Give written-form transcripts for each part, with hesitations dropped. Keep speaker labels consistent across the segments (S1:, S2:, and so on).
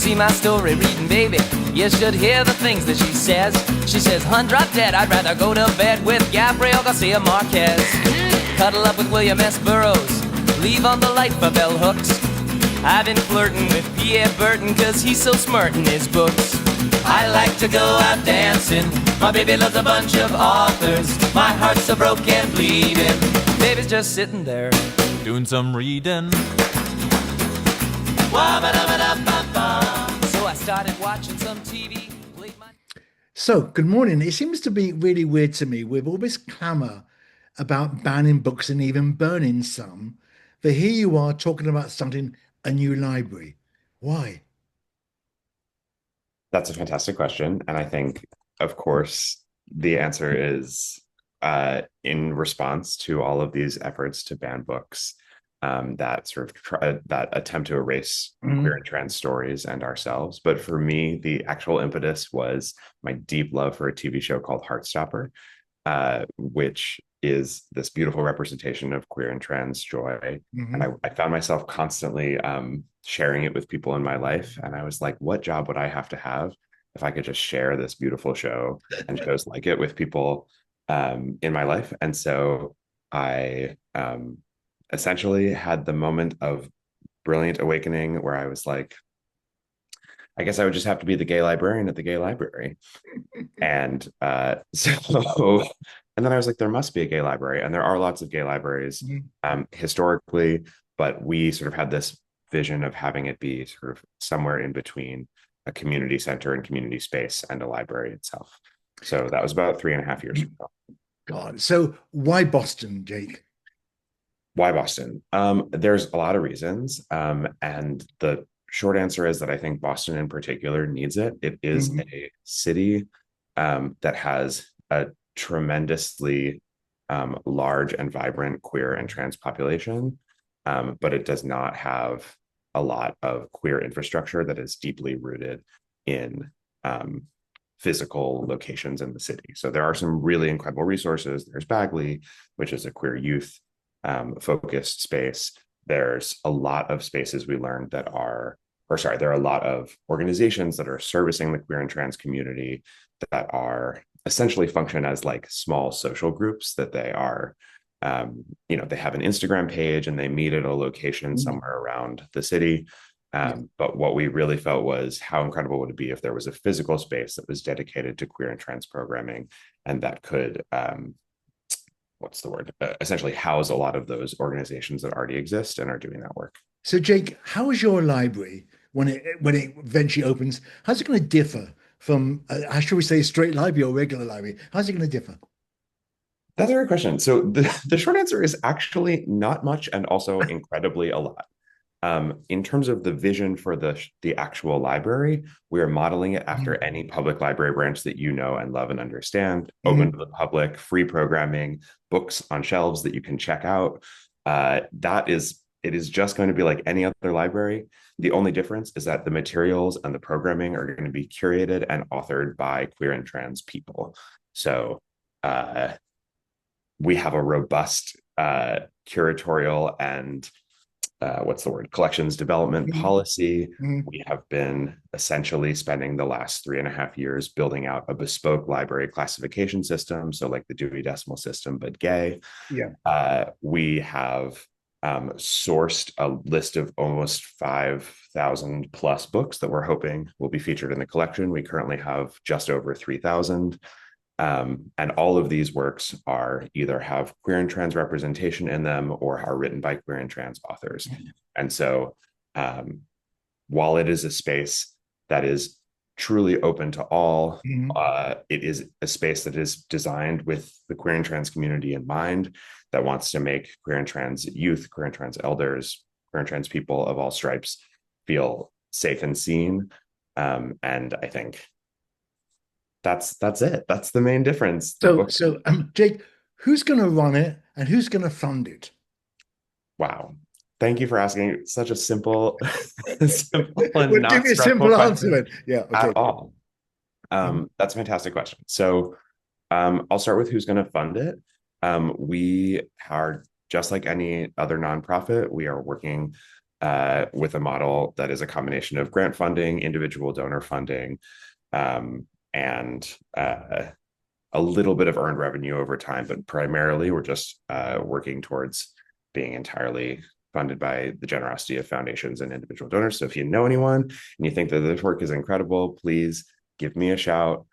S1: see my story reading, baby, you should hear the things that she says. She says, "Hun, drop dead, I'd rather go to bed with Gabriel Garcia Marquez. Cuddle up with William S. Burroughs, leave on the light for bell hooks. I've been flirting with Pierre Burton, cause he's so smart in his books. I like to go out dancing, my baby loves a bunch of authors. My heart's so broke and bleeding, baby's just sitting there
S2: doing some reading.
S1: So I started watching some TV.
S3: So, good morning. It seems to be really weird to me with all this clamour about banning books and even burning some, that here you are talking about starting a new library. Why?
S4: That's a fantastic question. And I think, of course, the answer is in response to all of these efforts to ban books that sort of that attempt to erase queer and trans stories and ourselves. But for me, the actual impetus was my deep love for a TV show called Heartstopper, which is this beautiful representation of queer and trans joy. And I found myself constantly sharing it with people in my life. And I was like, what job would I have to have if I could just share this beautiful show and shows like it with people in my life? And so I essentially had the moment of brilliant awakening where I was like, I guess I would just have to be the gay librarian at the gay library. And and then I was like, there must be a gay library. And there are lots of gay libraries historically, but we sort of had this vision of having it be sort of somewhere in between a community center and community space and a library itself. So that was about 3.5 years ago.
S3: God, so why Boston, Jake?
S4: Why Boston? There's a lot of reasons. And the short answer is that I think Boston in particular needs it. It is a city that has a tremendously large and vibrant queer and trans population, but it does not have a lot of queer infrastructure that is deeply rooted in physical locations in the city. So there are some really incredible resources. There's Bagley, which is a queer youth focused space. There's a lot of spaces we learned that are, there are a lot of organizations that are servicing the queer and trans community that are essentially function as like small social groups that they are, they have an Instagram page and they meet at a location somewhere around the city. But what we really felt was how incredible would it be if there was a physical space that was dedicated to queer and trans programming and that could, essentially house a lot of those organizations that already exist and are doing that work.
S3: So, Jake, how is your library when it eventually opens? How's it going to differ from, how should we say, straight library or regular library? How's it going to differ?
S4: That's a great question. So the short answer is actually not much and also incredibly a lot. In terms of the vision for the actual library, we are modeling it after any public library branch that you know and love and understand, open to the public, free programming, books on shelves that you can check out. It is just going to be like any other library. The only difference is that the materials and the programming are going to be curated and authored by queer and trans people. So we have a robust curatorial and collections development policy. We have been essentially spending the last 3.5 years building out a bespoke library classification system. So like the Dewey Decimal System, but gay. We have sourced a list of almost 5,000 plus books that we're hoping will be featured in the collection. We currently have just over 3,000. And all of these works are either have queer and trans representation in them or are written by queer and trans authors. And so while it is a space that is truly open to all, it is a space that is designed with the queer and trans community in mind, that wants to make queer and trans youth, queer and trans elders, queer and trans people of all stripes feel safe and seen. And I think that's it. That's the main difference.
S3: So Jake, who's going to run it and who's going to fund it?
S4: Wow. Thank you for asking such a simple and
S3: we'll
S4: not
S3: give you a simple answer then. Yeah, okay.
S4: At all. That's a fantastic question. So I'll start with who's going to fund it. We are, just like any other nonprofit, we are working with a model that is a combination of grant funding, individual donor funding, and a little bit of earned revenue over time. But primarily, we're just working towards being entirely funded by the generosity of foundations and individual donors. So if you know anyone and you think that this work is incredible, please give me a shout.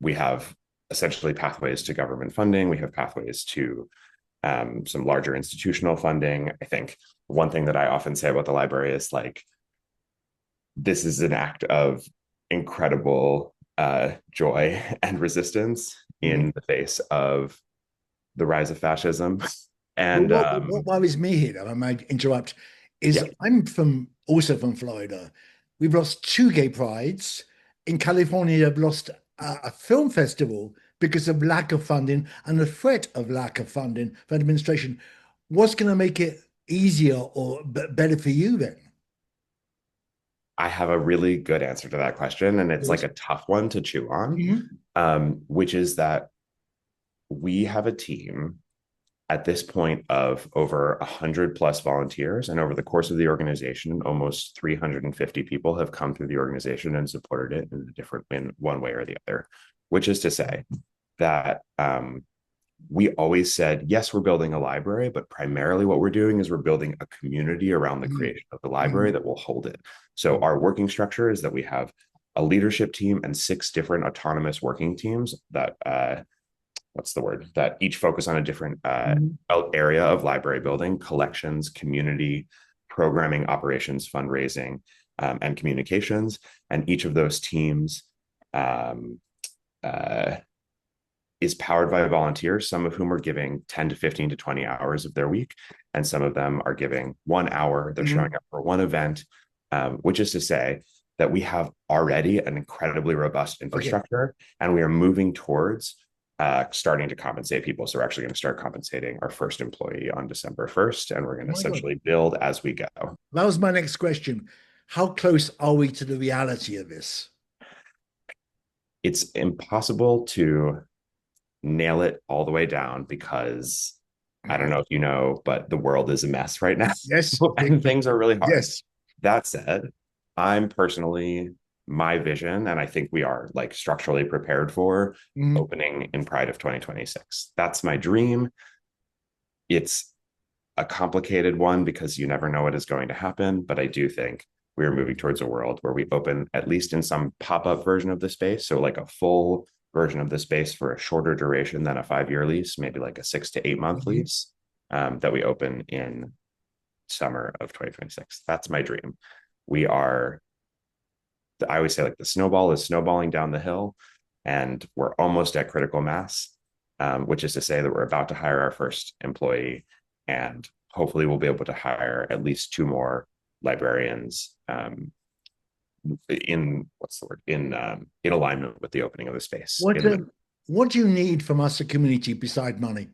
S4: We have essentially pathways to government funding. We have pathways to some larger institutional funding. I think one thing that I often say about the library is like, this is an act of incredible joy and resistance in the face of the rise of fascism. And
S3: What worries me here, I might interrupt, is
S4: yeah,
S3: I'm also from Florida. We've lost two gay prides. In California, they've lost a film festival because of lack of funding and the threat of lack of funding for administration. What's going to make it easier or better for you then?
S4: I have a really good answer to that question, and it's like
S3: Yes.
S4: a tough one to chew on,
S3: Mhm.
S4: which is that we have a team at this point of over 100 plus volunteers, and over the course of the organization, almost 350 people have come through the organization and supported it in one way or the other. Which is to say that we always said, yes, we're building a library, but primarily what we're doing is we're building a community around the
S3: Mhm.
S4: creation of the library
S3: Mhm.
S4: that will hold it. So our working structure is that we have a leadership team and 6 different autonomous working teams that what's the word, that each focus on a different
S3: Mhm.
S4: area of library building, collections, community, programming, operations, fundraising, and communications. And each of those teams um, uh, is powered by volunteers, some of whom are giving 10 to 15 to 20 hours of their week. And some of them are giving 1 hour. They're showing
S3: Mhm.
S4: up for one event, which is to say that we have already an incredibly robust
S3: Okay.
S4: infrastructure, and we are moving towards starting to compensate people. So we're actually going to start compensating our first employee on December 1st, and we're going to
S3: My God.
S4: essentially build as we go.
S3: That was my next question. How close are we to the reality of this?
S4: It's impossible to nail it all the way down because I don't know if you know, but the world is a mess right now
S3: Yes.
S4: and things are really hard.
S3: Yes.
S4: That said, I'm personally, my vision, and I think we are like structurally prepared for
S3: Mhm.
S4: opening in Pride of 2026. That's my dream. It's a complicated one because you never know what is going to happen, but I do think we are moving towards a world where we open at least in some pop-up version of the space, so like a full version of the space for a shorter duration than a 5-year lease, maybe like a 6 to 8 month
S3: Mhm.
S4: lease, that we open in summer of 2026. That's my dream. We are, I always say, like, the snowball is snowballing down the hill, and we're almost at critical mass, which is to say that we're about to hire our first employee, and hopefully we'll be able to hire at least 2 more librarians, in what's the word, in alignment with the opening of the space.
S3: What what do you need from us, a community, beside money?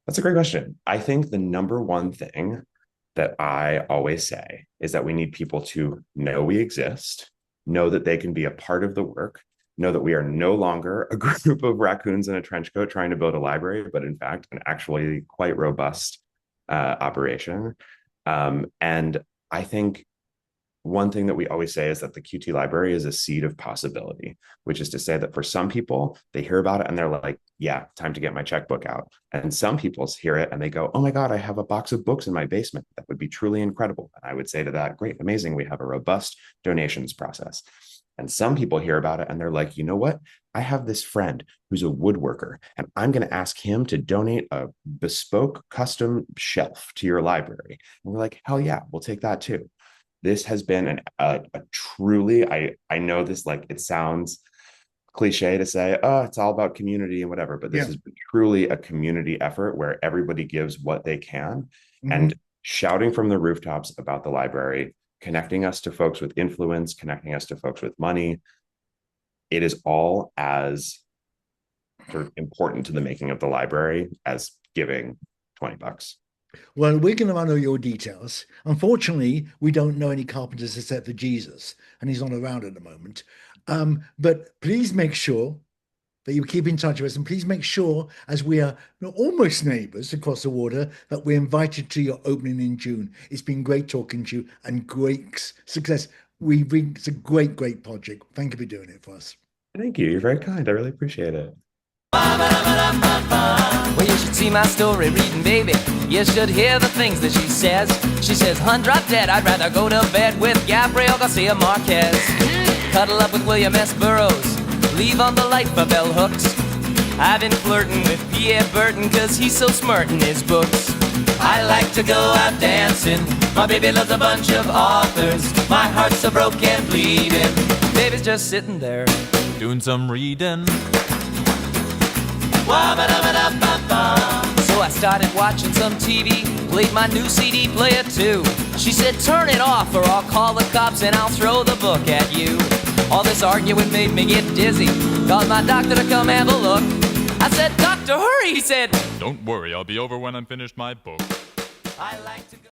S4: That's a great question. I think the number one thing that I always say is that we need people to know we exist, know that they can be a part of the work, know that we are no longer a group of raccoons in a trench coat trying to build a library, but in fact, an actually quite robust operation. And I think one thing that we always say is that the QT library is a seed of possibility, which is to say that for some people, they hear about it and they're like, yeah, time to get my checkbook out. And some people hear it and they go, oh my God, I have a box of books in my basement. That would be truly incredible. And I would say to that, great, amazing. We have a robust donations process. And some people hear about it and they're like, you know what? I have this friend who's a woodworker, and I'm going to ask him to donate a bespoke custom shelf to your library. And we're like, hell yeah, we'll take that too. This has been a truly, I know this, like, it sounds cliche to say, oh, it's all about community and whatever, but this
S3: Yeah.
S4: has been truly a community effort where everybody gives what they can,
S3: Mhm.
S4: and shouting from the rooftops about the library, connecting us to folks with influence, connecting us to folks with money. It is all as sort of important to the making of the library as giving $20.
S3: Well, we're going to run all your details. Unfortunately, we don't know any carpenters except for Jesus, and he's not around at the moment. But please make sure that you keep in touch with us. And please make sure, as we are almost neighbours across the water, that we're invited to your opening in June. It's been great talking to you and great success. It's a great, great project. Thank you for doing it for us.
S4: Thank you. You're very kind. I really appreciate it.
S1: Well, you should see my story reading, baby. You should hear the things that she says. She says, "Hun, drop dead. I'd rather go to bed with Gabriel Garcia Marquez. Cuddle up with William S. Burroughs. Leave on the light for bell hooks. I've been flirting with Pierre Burton, cause he's so smart in his books. I like to go out dancing. My baby loves a bunch of authors. My heart's so broke and bleeding. Baby's just sitting there
S2: Doing some reading.
S1: So I started watching some TV, played my new CD player too. She said, "Turn it off or I'll call the cops and I'll throw the book at you." All this arguing made me get dizzy. Called my doctor to come have a look. I said, "Doctor, hurry," he said.
S2: Don't worry, I'll be over when I'm finished my book.
S1: I like to go